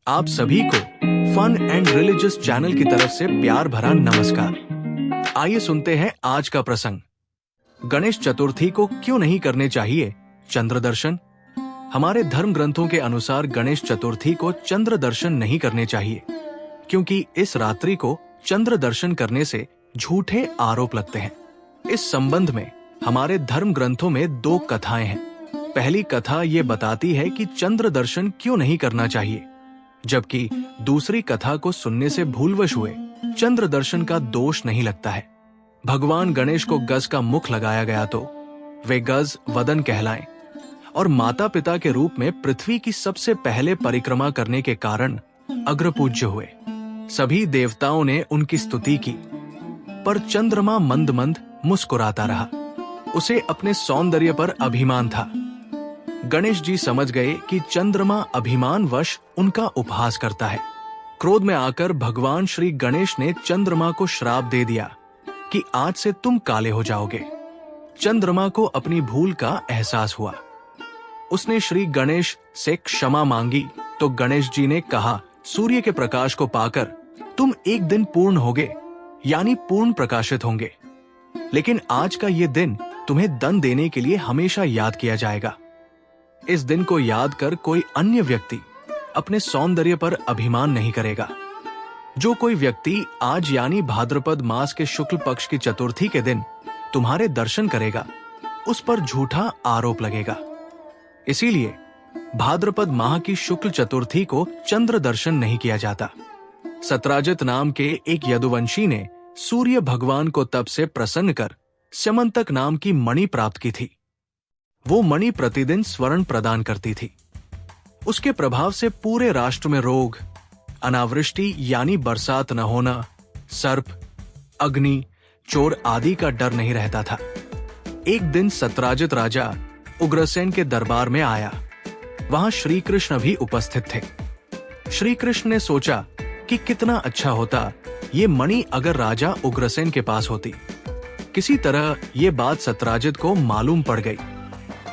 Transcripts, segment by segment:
आप सभी को फन एंड रिलीजियस चैनल की तरफ से प्यार भरा नमस्कार। आइए सुनते हैं आज का प्रसंग। गणेश चतुर्थी को क्यों नहीं करने चाहिए चंद्र दर्शन। हमारे धर्म ग्रंथों के अनुसार गणेश चतुर्थी को चंद्र दर्शन नहीं करने चाहिए, क्योंकि इस रात्रि को चंद्र दर्शन करने से झूठे आरोप लगते हैं। इस संबंध में हमारे धर्म ग्रंथों में दो कथाएं हैं। पहली कथा ये बताती है कि चंद्र दर्शन क्यों नहीं करना चाहिए, जबकि दूसरी कथा को सुनने से भूलवश हुए चंद्र दर्शन का दोष नहीं लगता है। भगवान गणेश को गज का मुख लगाया गया तो वे गज वदन कहलाएं और माता पिता के रूप में पृथ्वी की सबसे पहले परिक्रमा करने के कारण अग्रपूज्य हुए। सभी देवताओं ने उनकी स्तुति की, पर चंद्रमा मंद मंद मुस्कुराता रहा। उसे अपने सौंदर्य पर अभिमान था। गणेश जी समझ गए कि चंद्रमा अभिमानवश उनका उपहास करता है। क्रोध में आकर भगवान श्री गणेश ने चंद्रमा को श्राप दे दिया कि आज से तुम काले हो जाओगे। चंद्रमा को अपनी भूल का एहसास हुआ। उसने श्री गणेश से क्षमा मांगी तो गणेश जी ने कहा, सूर्य के प्रकाश को पाकर तुम एक दिन पूर्ण होगे, यानी पूर्ण प्रकाशित होंगे। लेकिन आज का ये दिन तुम्हें दंड देने के लिए हमेशा याद किया जाएगा। इस दिन को याद कर कोई अन्य व्यक्ति अपने सौंदर्य पर अभिमान नहीं करेगा। जो कोई व्यक्ति आज यानी भाद्रपद मास के शुक्ल पक्ष की चतुर्थी के दिन तुम्हारे दर्शन करेगा, उस पर झूठा आरोप लगेगा। इसीलिए भाद्रपद माह की शुक्ल चतुर्थी को चंद्र दर्शन नहीं किया जाता। सत्राजित नाम के एक यदुवंशी ने सूर्य भगवान को तप से प्रसन्न कर स्यमंतक नाम की मणि प्राप्त की थी। वो मणि प्रतिदिन स्वर्ण प्रदान करती थी। उसके प्रभाव से पूरे राष्ट्र में रोग, अनावृष्टि यानी बरसात न होना, सर्प, अग्नि, चोर आदि का डर नहीं रहता था। एक दिन सत्राजित राजा उग्रसेन के दरबार में आया। वहां श्री कृष्ण भी उपस्थित थे। श्री कृष्ण ने सोचा कि कितना अच्छा होता ये मणि अगर राजा उग्रसेन के पास होती। किसी तरह ये बात सत्राजित को मालूम पड़ गई,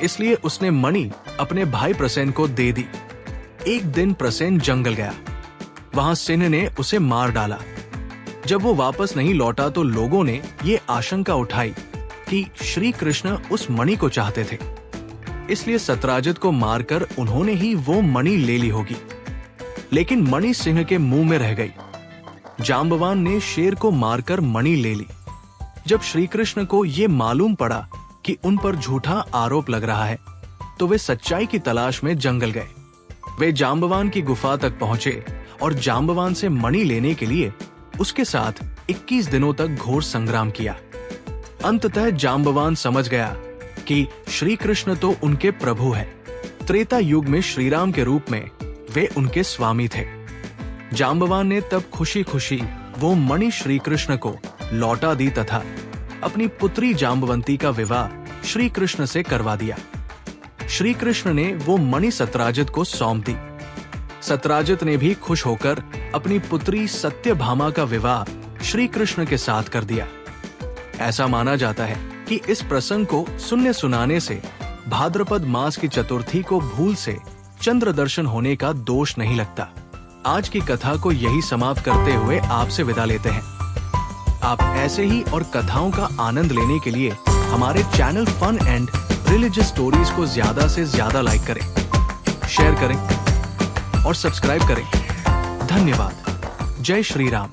इसलिए उसने मणि अपने भाई प्रसेन को दे दी। एक दिन प्रसेन जंगल गया। वहां सिंह ने उसे मार डाला। जब वो वापस नहीं लौटा तो लोगों ने ये आशंका उठाई कि श्री कृष्ण उस मणि को चाहते थे, इसलिए सत्राजित को मारकर उन्होंने ही वो मणि ले ली होगी। लेकिन मणि सिंह के मुंह में रह गई। जांबवान ने शेर को मारकर मणि ले ली। जब श्री कृष्ण को ये मालूम पड़ा कि उन पर झूठा आरोप लग रहा है, तो वे सच्चाई की तलाश में जंगल गए। वे जांबवान की गुफा तक पहुंचे और जांबवान से मणि लेने के लिए उसके साथ 21 दिनों तक घोर संग्राम किया। अंततः जांबवान समझ गया कि श्री कृष्ण तो उनके प्रभु हैं। त्रेता युग में श्रीराम के रूप में वे उनके स्वामी थे। जांबवान ने तब खुशी खुशी वो मणि श्री कृष्ण को लौटा दी तथा अपनी पुत्री जांबवंती का विवाह श्री कृष्ण से करवा दिया। श्री कृष्ण ने वो मणि सत्राजित को सौंप दी। सत्राजित ने भी खुश होकर अपनी पुत्री सत्यभामा का विवाह श्री कृष्ण के साथ कर दिया। ऐसा माना जाता है कि इस प्रसंग को सुनने सुनाने से भाद्रपद मास की चतुर्थी को भूल से चंद्र दर्शन होने का दोष नहीं लगता। आज की कथा को यही समाप्त करते हुए आपसे विदा लेते हैं। आप ऐसे ही और कथाओं का आनंद लेने के लिए हमारे channel fun and religious stories को ज्यादा से ज्यादा लाइक करें, शेयर करें और सब्सक्राइब करें। धन्यवाद। जय श्री राम।